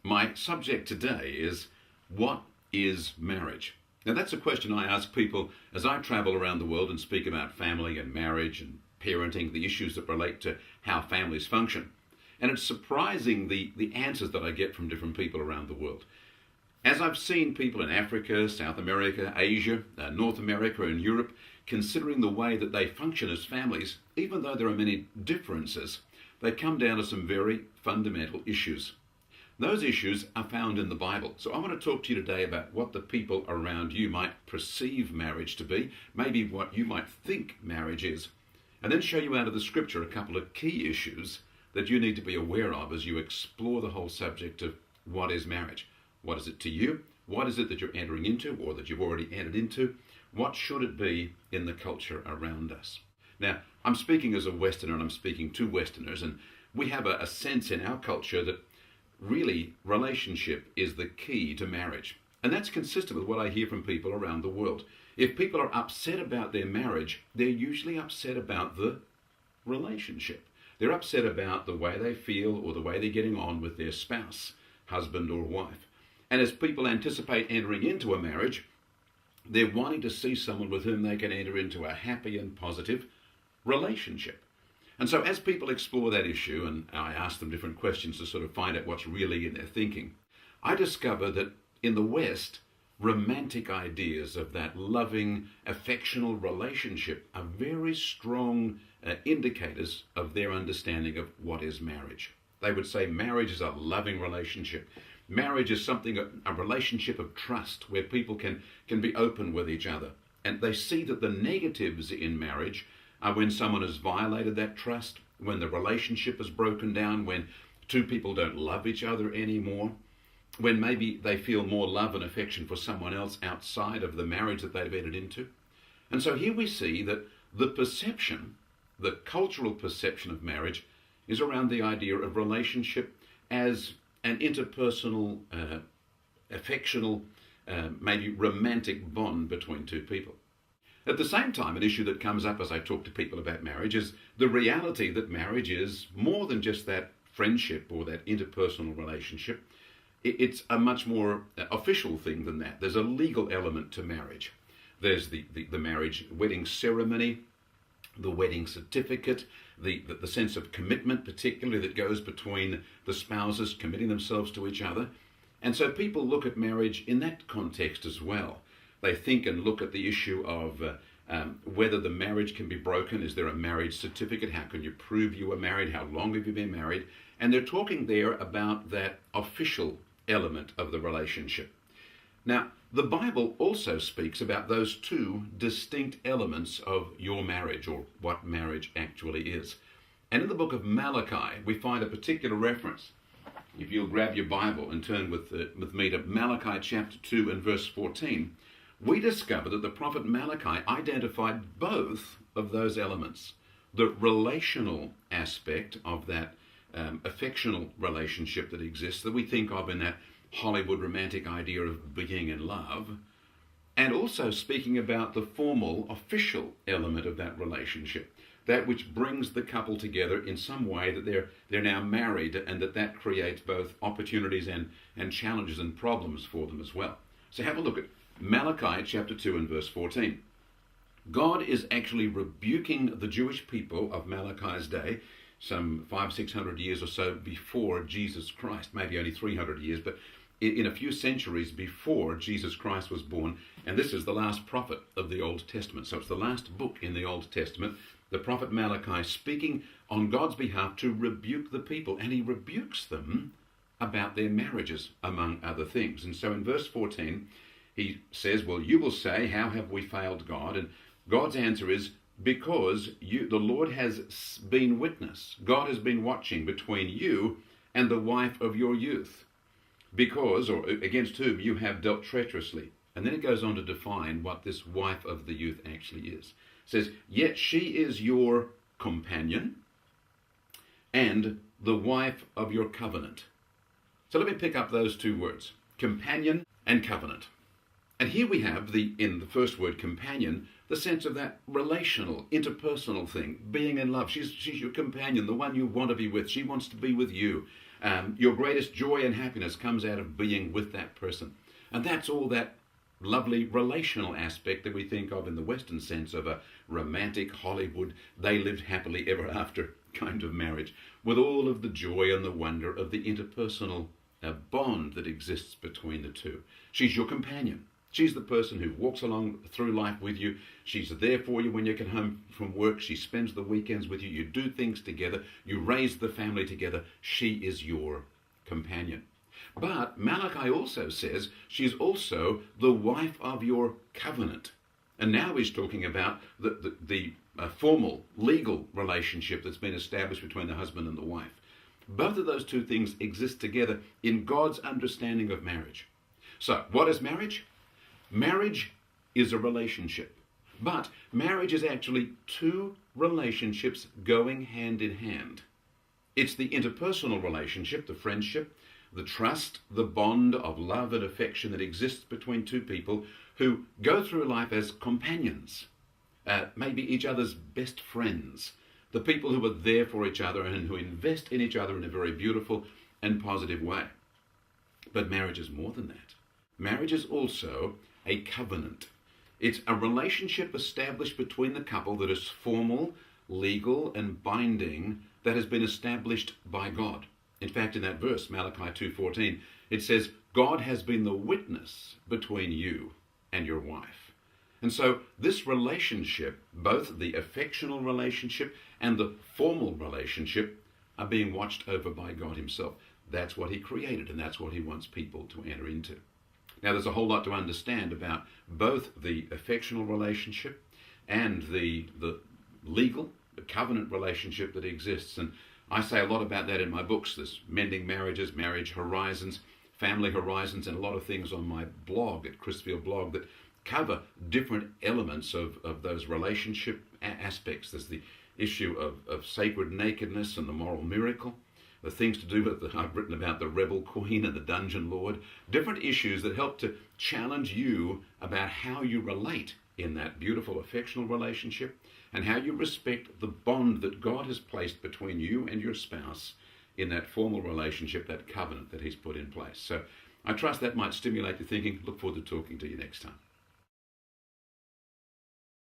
My subject today is, what is marriage? Now that's a question I ask people as I travel around the world and speak about family and marriage and parenting, the issues that relate to how families function. And it's surprising the answers that I get from different people around the world. As I've seen people in Africa, South America, Asia, North America and Europe considering the way that they function as families, even though there are many differences, they come down to some very fundamental issues. Those issues are found in the Bible. So I want to talk to you today about what the people around you might perceive marriage to be, maybe what you might think marriage is, and then show you out of the scripture a couple of key issues that you need to be aware of as you explore the whole subject of what is marriage. What is it to you? What is it that you're entering into or that you've already entered into? What should it be in the culture around us? Now, I'm speaking as a Westerner and I'm speaking to Westerners, and we have a sense in our culture that really relationship is the key to marriage. And that's consistent with what I hear from people around the world. If people are upset about their marriage, they're usually upset about the relationship. They're upset about the way they feel or the way they're getting on with their spouse, husband or wife. And as people anticipate entering into a marriage, they're wanting to see someone with whom they can enter into a happy and positive relationship. And so as people explore that issue, and I ask them different questions to sort of find out what's really in their thinking, I discover that in the West, romantic ideas of that loving, affectional relationship are very strong indicators of their understanding of what is marriage. They would say marriage is a loving relationship. Marriage is something, a relationship of trust where people can be open with each other. And they see that the negatives in marriage are when someone has violated that trust, when the relationship is broken down, when two people don't love each other anymore, when maybe they feel more love and affection for someone else outside of the marriage that they've entered into. And so here we see that the perception, the cultural perception of marriage is around the idea of relationship as an interpersonal, affectional, maybe romantic bond between two people. At the same time, an issue that comes up as I talk to people about marriage is the reality that marriage is more than just that friendship or that interpersonal relationship. It's a much more official thing than that. There's a legal element to marriage. There's the marriage wedding ceremony, the wedding certificate, the sense of commitment particularly that goes between the spouses committing themselves to each other. And so people look at marriage in that context as well. They think and look at the issue of whether the marriage can be broken. Is there a marriage certificate? How can you prove you were married? How long have you been married? And they're talking there about that official element of the relationship. Now, the Bible also speaks about those two distinct elements of your marriage, or what marriage actually is. And in the book of Malachi, we find a particular reference. If you'll grab your Bible and turn with me to Malachi chapter 2 and verse 14, we discover that the prophet Malachi identified both of those elements. The relational aspect of that affectional relationship that exists, that we think of in that Hollywood romantic idea of being in love, and also speaking about the formal, official element of that relationship, that which brings the couple together in some way that they're now married, and that creates both opportunities and challenges and problems for them as well. So have a look at Malachi chapter 2 and verse 14. God is actually rebuking the Jewish people of Malachi's day, some 500-600 years or so before Jesus Christ, maybe only 300 years, but in a few centuries before Jesus Christ was born. And this is the last prophet of the Old Testament. So it's the last book in the Old Testament, the prophet Malachi speaking on God's behalf to rebuke the people. And he rebukes them about their marriages, among other things. And so in verse 14, he says, well, you will say, how have we failed God? And God's answer is, because the Lord has been witness. God has been watching between you and the wife of your youth, because, or against whom you have dealt treacherously. And then it goes on to define what this wife of the youth actually is. It says, yet she is your companion and the wife of your covenant. So let me pick up those two words, companion and covenant. And here we have in the first word, companion, the sense of that relational, interpersonal thing, being in love. She's your companion, the one you want to be with. She wants to be with you. Your greatest joy and happiness comes out of being with that person. And that's all that lovely relational aspect that we think of in the Western sense of a romantic Hollywood, they lived happily ever after kind of marriage, with all of the joy and the wonder of the interpersonal bond that exists between the two. She's your companion. She's the person who walks along through life with you. She's there for you when you get home from work. She spends the weekends with you. You do things together. You raise the family together. She is your companion. But Malachi also says she's also the wife of your covenant. And now he's talking about the formal, legal relationship that's been established between the husband and the wife. Both of those two things exist together in God's understanding of marriage. So, what is marriage? Marriage is a relationship. But marriage is actually two relationships going hand in hand. It's the interpersonal relationship, the friendship, the trust, the bond of love and affection that exists between two people who go through life as companions, maybe each other's best friends, the people who are there for each other and who invest in each other in a very beautiful and positive way. But marriage is more than that. Marriage is also a covenant. It's a relationship established between the couple that is formal, legal, and binding, that has been established by God. In fact, in that verse, Malachi 2:14, it says, God has been the witness between you and your wife. And so this relationship, both the affectional relationship and the formal relationship, are being watched over by God himself. That's what he created, and that's what he wants people to enter into. Now, there's a whole lot to understand about both the affectional relationship and the legal, the covenant relationship that exists. And I say a lot about that in my books. There's Mending Marriages, Marriage Horizons, Family Horizons, and a lot of things on my blog at Chrisfield Blog that cover different elements of those relationship aspects. There's the issue of sacred nakedness and the moral miracle, the things to do with, I've written about the rebel queen and the dungeon lord, different issues that help to challenge you about how you relate in that beautiful affectional relationship and how you respect the bond that God has placed between you and your spouse in that formal relationship, that covenant that he's put in place. So I trust that might stimulate your thinking. Look forward to talking to you next time.